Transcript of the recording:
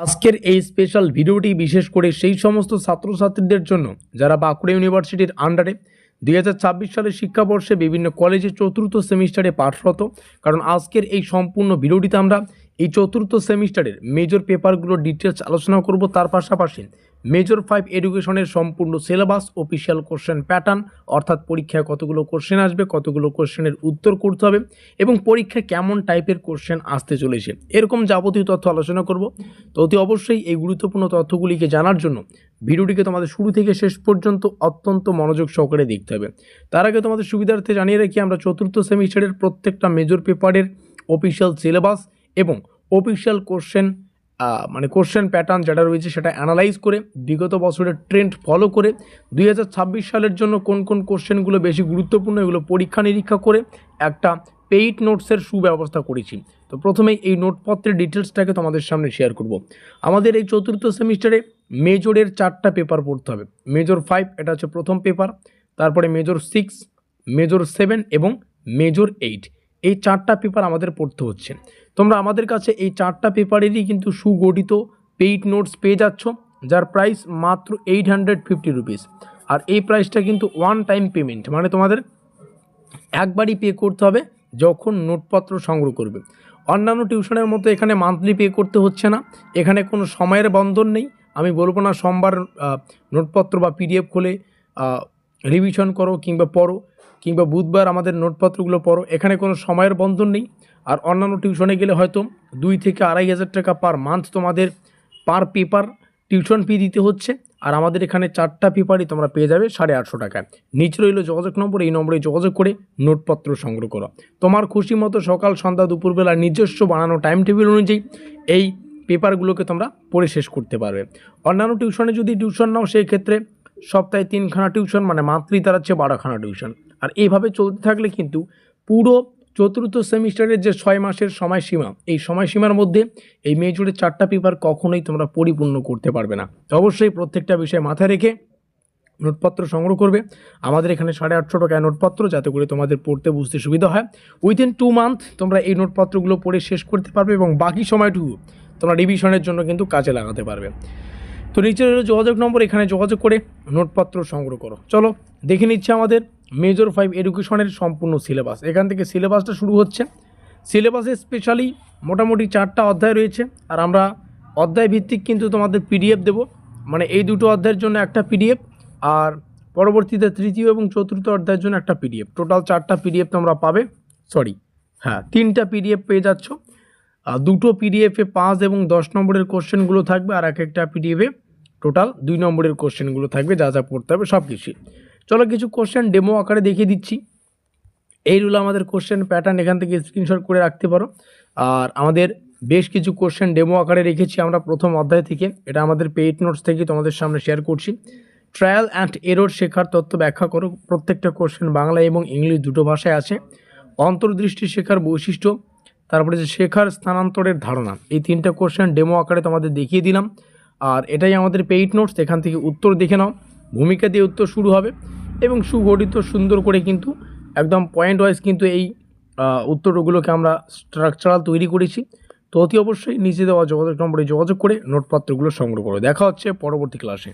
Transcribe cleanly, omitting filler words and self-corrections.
আজকের এই স্পেশাল ভিডিওটি বিশেষ করে সেই সমস্ত ছাত্রছাত্রীদের জন্য যারা বাঁকুড়া ইউনিভার্সিটির আন্ডারে 2026 সালের শিক্ষাবর্ষে বিভিন্ন কলেজে চতুর্থ সেমিস্টারে পাঠরত। কারণ আজকের এই সম্পূর্ণ ভিডিওটিতে আমরা এই চতুর্থ সেমিস্টারের মেজর পেপারগুলোর ডিটেলস আলোচনা করব। তার পাশাপাশি মেজর 5 এডুকেশনের সম্পূর্ণ সিলেবাস, অফিসিয়াল কোশ্চেন প্যাটার্ন, অর্থাৎ পরীক্ষায় কতগুলো কোশ্চেন আসবে, কতগুলো কোশ্চেনের উত্তর করতে হবে এবং পরীক্ষায় কেমন টাইপের কোশ্চেন আসতে চলেছে, এরকম যাবতীয় তথ্য আলোচনা করব। তো অতি অবশ্যই এই গুরুত্বপূর্ণ তথ্যগুলিকে জানার জন্য ভিডিওটিকে তোমাদের শুরু থেকে শেষ পর্যন্ত অত্যন্ত মনোযোগ সহকারে দেখতে হবে। তার আগে তোমাদের সুবিধার্থে জানিয়ে রাখি, আমরা চতুর্থ সেমিস্টারের প্রত্যেকটা মেজর পেপারের অফিসিয়াল সিলেবাস এবং অফিসিয়াল কোশ্চেন প্যাটার্ন যেটা রয়েছে সেটা অ্যানালাইজ করে বিগত বছরের ট্রেন্ড ফলো করে 2026 সালের জন্য কোন কোন কোশ্চেনগুলো বেশি গুরুত্বপূর্ণ এগুলো পরীক্ষা নিরীক্ষা করে একটা পেইড নোটসের সুব্যবস্থা করেছি। তো প্রথমেই এই নোটপত্রের ডিটেলসটাকে তোমাদের সামনে শেয়ার করব। আমাদের এই চতুর্থ সেমিস্টারে মেজরের 4টা পেপার পড়তে হবে। মেজর 5 এটা হচ্ছে প্রথম পেপার, তারপরে মেজর 6, মেজর 7 এবং মেজর 8, এই 4টা পেপার আমাদের পড়তে হচ্ছে। তোমরা আমাদের কাছে এই 4টা পেপারেরই কিন্তু সুগঠিত পেইড নোটস পেয়ে যাচ্ছ, যার প্রাইস মাত্র 850 রুপিস। আর এই প্রাইসটা কিন্তু ওয়ান টাইম পেমেন্ট, মানে তোমাদের একবারই পে করতে হবে যখন নোটপত্র সংগ্রহ করবে। অন্যান্য টিউশনের মতো এখানে মান্থলি পে করতে হচ্ছে না, এখানে কোনো সময়ের বন্ধন নেই। আমি বলবো না সোমবার নোটপত্র বা পিডিএফ খুলে রিভিশন করো কিংবা পড়ো, কিংবা বুধবার আমাদের নোটপত্রগুলো পড়ো, এখানে কোনো সময়ের বন্ধন নেই। আর অন্যান্য টিউশনে গেলে হয়তো 2 থেকে 2,500 টাকা পার মান্থ তোমাদের পার পেপার টিউশন ফি দিতে হচ্ছে। আর আমাদের এখানে 4টা পেপারই তোমরা পেয়ে যাবে 850 টাকায়। নিচে রইল যোগাযোগ নম্বর, এই নম্বরে যোগাযোগ করে নোটপত্র সংগ্রহ করো। তোমার খুশি মতো সকাল সন্ধ্যা দুপুরবেলা নিজস্ব বানানো টাইম টেবিল অনুযায়ী এই পেপারগুলোকে তোমরা পড়ে শেষ করতে পারবে। অন্যান্য টিউশনে যদি টিউশন নাও সেই ক্ষেত্রে সপ্তাহে 3খানা টিউশন, মানে মান্থলি দাঁড়াচ্ছে 12খানা টিউশন। আর এইভাবে চলতে থাকলে কিন্তু পুরো চতুর্থ সেমিস্টারের যে 6 মাসের সময়সীমা, এই সময়সীমার মধ্যে এই মেজরের 4টা পেপার কখনোই তোমরা পরিপূর্ণ করতে পারবে না। তো অবশ্যই প্রত্যেকটা বিষয় মাথায় রেখে নোটপত্র সংগ্রহ করবে। আমাদের এখানে 850 টাকায় নোটপত্র, যাতে করে তোমাদের পড়তে বুঝতে সুবিধা হয়। উইদিন 2 মান্থ তোমরা এই নোটপত্রগুলো পড়ে শেষ করতে পারবে এবং বাকি সময়টুকু তোমরা রিভিশনের জন্য কিন্তু কাজে লাগাতে পারবে। তো নিচে রইল যোগাযোগ নম্বর, এখানে যোগাযোগ করে নোটপত্র সংগ্রহ করো। চলো দেখে নিচ্ছে আমাদের মেজর 5 এডুকেশনের সম্পূর্ণ সিলেবাস। এখান থেকে সিলেবাসটা শুরু হচ্ছে। সিলেবাসে স্পেশালি মোটামুটি 4টা অধ্যায় রয়েছে, আর আমরা অধ্যায় ভিত্তিক কিন্তু তোমাদের পিডিএফ দেবো, মানে এই দুটো অধ্যায়ের জন্য একটা পিডিএফ, আর পরবর্তীতে তৃতীয় এবং চতুর্থ অধ্যায়ের জন্য একটা পিডিএফ। টোটাল 4টা পিডিএফ তোমরা পাবে, 3টা পিডিএফ পেয়ে যাচ্ছ। দুটো পিডিএফে 5 এবং 10 নম্বরের কোশ্চেনগুলো থাকবে, আর একটা পিডিএফে টোটাল 2 নম্বরের কোশ্চেনগুলো থাকবে, যা যা পড়তে হবে সব কিছুই। চলো কিছু কোশ্চেন ডেমো আকারে দেখিয়ে দিচ্ছি। এই হলো আমাদের কোশ্চেন প্যাটার্ন, এখান থেকে স্ক্রিনশট করে রাখতে পারো। আর আমাদের বেশ কিছু কোশ্চেন ডেমো আকারে রেখেছি আমরা প্রথম অধ্যায় থেকে, এটা আমাদের পেইড নোটস থেকে তোমাদের সামনে শেয়ার করছি। ট্রায়াল অ্যান্ড এরর শেখার তথ্য ব্যাখ্যা করো। প্রত্যেকটা কোশ্চেন বাংলা এবং ইংলিশ দুটো ভাষায় আছে। অন্তর্দৃষ্টি শেখার বৈশিষ্ট্য, তারপরে যে শেখার স্থানান্তরের ধারণা, এই 3টা কোশ্চেন ডেমো আকারে তোমাদের দেখিয়ে দিলাম। আর এটাই আমাদের পেইড নোটস, এখান থেকে উত্তর দেখে নাও। ভূমিকা দিয়ে উত্তর শুরু হবে এবং সুগঠিত সুন্দর করে কিন্তু একদম পয়েন্ট ওয়াইজ কিন্তু এই উত্তরগুলোকে আমরা স্ট্রাকচারাল তৈরি করেছি। তো অতি অবশ্যই নিচে দেওয়া যোগাযোগ নম্বরে যোগাযোগ করে নোটপত্রগুলো সংগ্রহ করো। দেখা হচ্ছে পরবর্তী ক্লাসে।